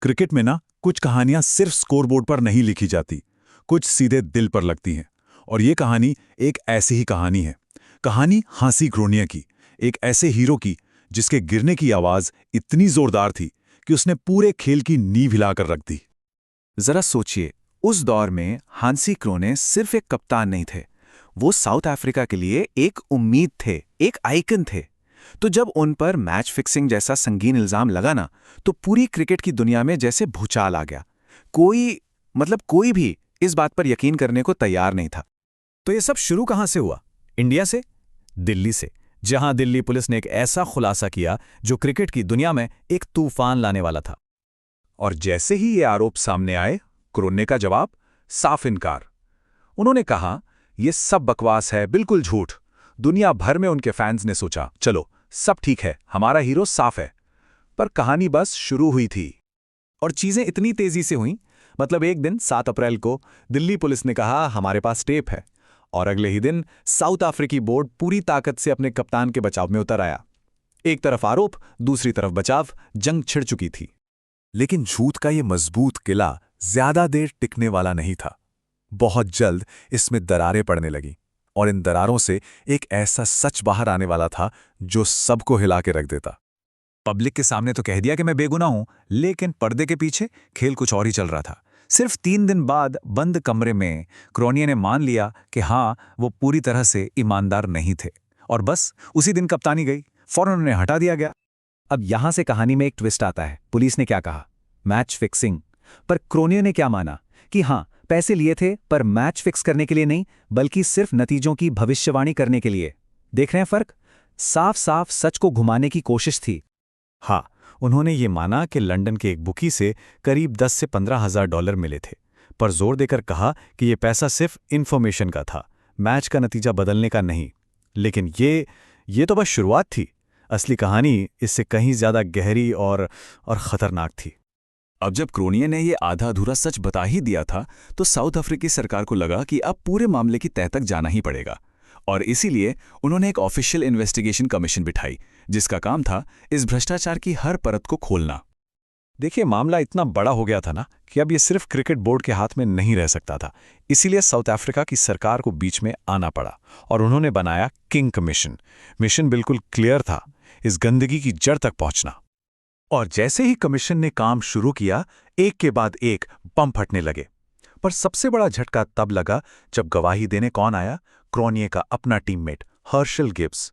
Cricket में ना कुछ कहानियां सिर्फ स्कोरबोर्ड पर नहीं लिखी जाती, कुछ सीधे दिल पर लगती हैं। और ये कहानी एक ऐसी ही कहानी है। कहानी हांसी क्रोनिया की, एक ऐसे हीरो की जिसके गिरने की आवाज इतनी जोरदार थी कि उसने पूरे खेल की नींव हिलाकर रख दी। जरा सोचिए, उस दौर में हांसी क्रोने सिर्फ एक कप्तान नहीं थे। वो साउथ अफ्रीका के लिए एक उम्मीद थे, एक आइकन थे। तो जब उन पर मैच फिक्सिंग जैसा संगीन इल्जाम लगा ना, तो पूरी क्रिकेट की दुनिया में जैसे भूचाल आ गया। कोई भी इस बात पर यकीन करने को तैयार नहीं था। तो ये सब शुरू कहां से हुआ? इंडिया से? दिल्ली से, जहां दिल्ली पुलिस ने एक ऐसा खुलासा किया जो क्रिकेट की दुनिया में एक तूफान लाने वाला था। और जैसे ही ये आरोप सामने आए, क्रोने का जवाब साफ इनकार। उन्होंने कहा, यह सब बकवास है, बिल्कुल झूठ। दुनिया भर में उनके फैंस ने सोचा, चलो सब ठीक है, हमारा हीरो साफ है। पर कहानी बस शुरू हुई थी। और चीजें इतनी तेजी से हुईं, मतलब एक दिन 7 अप्रैल को दिल्ली पुलिस ने कहा हमारे पास टेप है, और अगले ही दिन साउथ अफ्रीकी बोर्ड पूरी ताकत से अपने कप्तान के बचाव में उतर आया। एक तरफ आरोप, दूसरी तरफ बचाव, जंग छिड़ चुकी थी। लेकिन झूठ का ये मजबूत किला ज्यादा देर टिकने वाला नहीं था। बहुत जल्द इसमें दरारें पड़ने लगीं, और इन दरारों से एक ऐसा सच बाहर आने वाला था जो सबको हिला के रख देता। पब्लिक के सामने तो कह दिया कि मैं बेगुनाह हूं, लेकिन पर्दे के पीछे खेल कुछ और ही चल रहा था। सिर्फ 3 दिन बाद बंद कमरे में क्रोनिया ने मान लिया कि हाँ, वो पूरी तरह से ईमानदार नहीं थे, और बस उसी दिन कप्तानी गई, फौरन उन्हें हटा दिया गया। अब यहां से कहानी में एक ट्विस्ट आता है। पुलिस ने क्या कहा? Match fixing. पर क्रोनिया ने क्या माना? कि हाँ, पैसे लिए थे, पर मैच फिक्स करने के लिए नहीं, बल्कि सिर्फ नतीजों की भविष्यवाणी करने के लिए। देख रहे हैं फर्क? साफ साफ सच को घुमाने की कोशिश थी। हाँ, उन्होंने ये माना कि लंदन के एक बुकी से करीब 10 से 15 हजार डॉलर मिले थे, पर जोर देकर कहा कि ये पैसा सिर्फ इन्फॉर्मेशन का था, मैच का नतीजा बदलने का नहीं। लेकिन ये तो बस शुरुआत थी। असली कहानी इससे कहीं ज्यादा गहरी और खतरनाक थी। अब जब क्रोनिया ने ये आधा अधूरा सच बता ही दिया था, तो साउथ अफ्रीकी सरकार को लगा कि अब पूरे मामले की तह तक जाना ही पड़ेगा, और इसीलिए उन्होंने एक ऑफिशियल इन्वेस्टिगेशन कमीशन बिठाई, जिसका काम था इस भ्रष्टाचार की हर परत को खोलना। देखिए, मामला इतना बड़ा हो गया था ना कि अब ये सिर्फ क्रिकेट बोर्ड के हाथ में नहीं रह सकता था। इसीलिए साउथ अफ्रीका की सरकार को बीच में आना पड़ा, और उन्होंने बनाया किंग कमीशन। मिशन बिल्कुल क्लियर था, इस गंदगी की जड़ तक पहुंचना। और जैसे ही कमीशन ने काम शुरू किया, एक के बाद एक बम फटने लगे। पर सबसे बड़ा झटका तब लगा जब गवाही देने कौन आया? क्रोनिया का अपना टीममेट हर्शल गिब्स।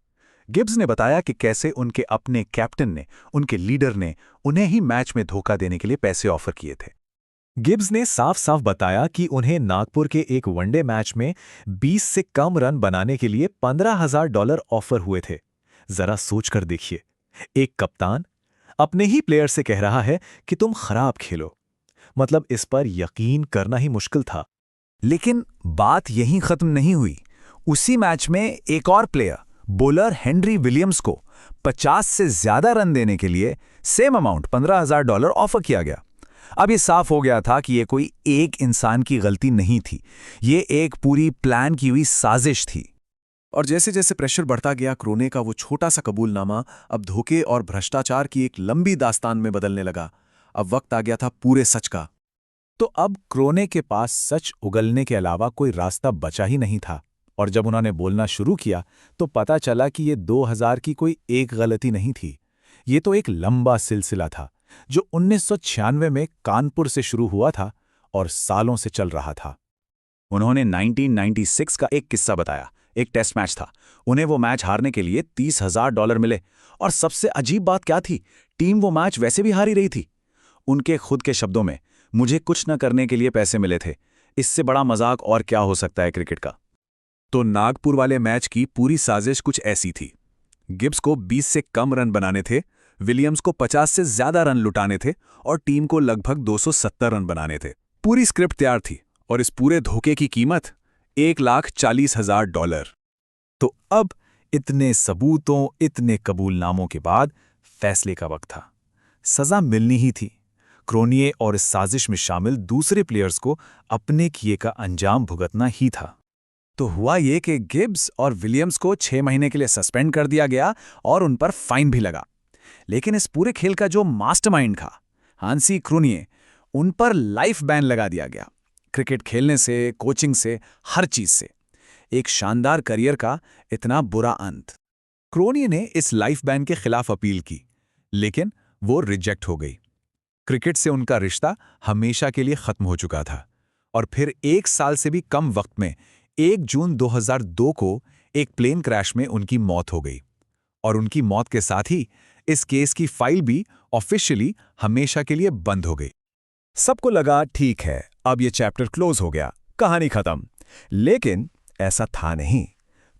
गिब्स ने बताया कि कैसे उनके अपने कैप्टन ने, उनके लीडर ने उन्हें ही मैच में धोखा देने के लिए पैसे ऑफर किए थे। गिब्स ने साफ साफ बताया कि उन्हें नागपुर के एक वनडे मैच में 20 से कम रन बनाने के लिए $15,000 ऑफर हुए थे। जरा सोचकर देखिए, एक कप्तान अपने ही प्लेयर से कह रहा है कि तुम खराब खेलो। मतलब इस पर यकीन करना ही मुश्किल था। लेकिन बात यहीं खत्म नहीं हुई। उसी मैच में एक और प्लेयर, बॉलर हेनरी विलियम्स को 50 से ज्यादा रन देने के लिए सेम अमाउंट $15,000 ऑफर किया गया। अब ये साफ हो गया था कि ये कोई एक इंसान की गलती नहीं थी, ये एक पूरी प्लान की हुई साजिश थी। और जैसे जैसे प्रेशर बढ़ता गया, क्रोने का वो छोटा सा कबूलनामा अब धोखे और भ्रष्टाचार की एक लंबी दास्तान में बदलने लगा। अब वक्त आ गया था पूरे सच का। तो अब क्रोने के पास सच उगलने के अलावा कोई रास्ता बचा ही नहीं था। और जब उन्होंने बोलना शुरू किया, तो पता चला कि ये 2000 की कोई एक गलती नहीं थी। ये तो एक लंबा सिलसिला था जो 1996 में कानपुर से शुरू हुआ था और सालों से चल रहा था। उन्होंने 1996 का एक किस्सा बताया। एक टेस्ट मैच था, उन्हें वो मैच हारने के लिए $30,000 मिले। और सबसे अजीब बात क्या थी, टीम वो मैच वैसे भी हारी रही थी। उनके खुद के शब्दों में, मुझे कुछ न करने के लिए पैसे मिले थे। इससे बड़ा मजाक और क्या हो सकता है क्रिकेट का। तो नागपुर वाले मैच की पूरी साजिश कुछ ऐसी थी। गिब्स को 20 से कम रन बनाने थे, विलियम्स को 50 से ज्यादा रन लुटाने थे, और टीम को लगभग 270 रन बनाने थे। पूरी स्क्रिप्ट तैयार थी, और इस पूरे धोखे की कीमत $1,40,000। तो अब इतने सबूतों, इतने कबूलनामों के बाद फैसले का वक्त था। सजा मिलनी ही थी। क्रोनिये और इस साजिश में शामिल दूसरे प्लेयर्स को अपने किए का अंजाम भुगतना ही था। तो हुआ ये कि गिब्स और विलियम्स को 6 महीने के लिए सस्पेंड कर दिया गया, और उन पर फाइन भी लगा। लेकिन इस पूरे खेल का जो मास्टरमाइंड था, हांसी क्रोनिये, उन पर लाइफ बैन लगा दिया गया। क्रिकेट खेलने से, कोचिंग से, हर चीज से। एक शानदार करियर का इतना बुरा अंत। क्रोनिये ने इस लाइफ बैन के खिलाफ अपील की, लेकिन वो रिजेक्ट हो गई। क्रिकेट से उनका रिश्ता हमेशा के लिए खत्म हो चुका था। और फिर 1 साल से भी कम वक्त में 1 जून 2002 को एक प्लेन क्रैश में उनकी मौत हो गई। और उनकी मौत के साथ ही इस केस की फाइल भी ऑफिशियली हमेशा के लिए बंद हो गई। सबको लगा ठीक है, अब ये चैप्टर क्लोज हो गया, कहानी खत्म। लेकिन ऐसा था नहीं।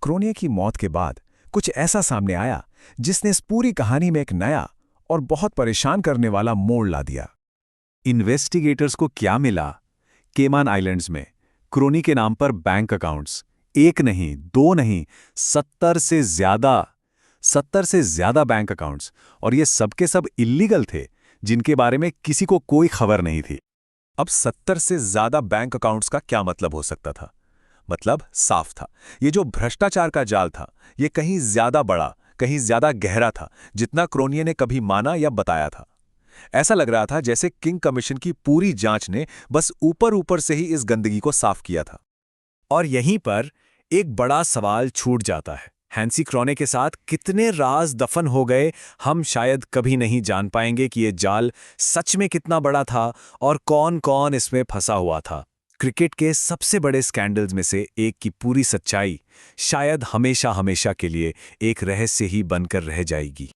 क्रोनिये की मौत के बाद कुछ ऐसा सामने आया जिसने इस पूरी कहानी में एक नया और बहुत परेशान करने वाला मोड़ ला दिया। इन्वेस्टिगेटर्स को क्या मिला? केमान आइलैंड्स में क्रोनी के नाम पर बैंक अकाउंट्स, 1 नहीं, 2 नहीं, 70 से ज्यादा बैंक अकाउंट्स, और ये सब के सब इल्लीगल थे, जिनके बारे में किसी को कोई खबर नहीं थी। अब 70 से ज्यादा बैंक अकाउंट्स का क्या मतलब हो सकता था? मतलब साफ था, ये जो भ्रष्टाचार का जाल था, ये कहीं ज्यादा बड़ा, कहीं ज्यादा गहरा था, जितना क्रोनिये ने कभी माना या बताया था। ऐसा लग रहा था जैसे किंग कमीशन की पूरी जांच ने बस ऊपर ऊपर से ही इस गंदगी को साफ किया था। और यहीं पर एक बड़ा सवाल छूट जाता है। हैंसी क्रोनिये के साथ कितने राज दफन हो गए, हम शायद कभी नहीं जान पाएंगे कि ये जाल सच में कितना बड़ा था और कौन-कौन इसमें फंसा हुआ था। क्रिकेट के सबसे बड़े स्कैंडल्स में से एक की पूरी सच्चाई शायद हमेशा हमेशा के लिए एक रहस्य ही बनकर रह जाएगी।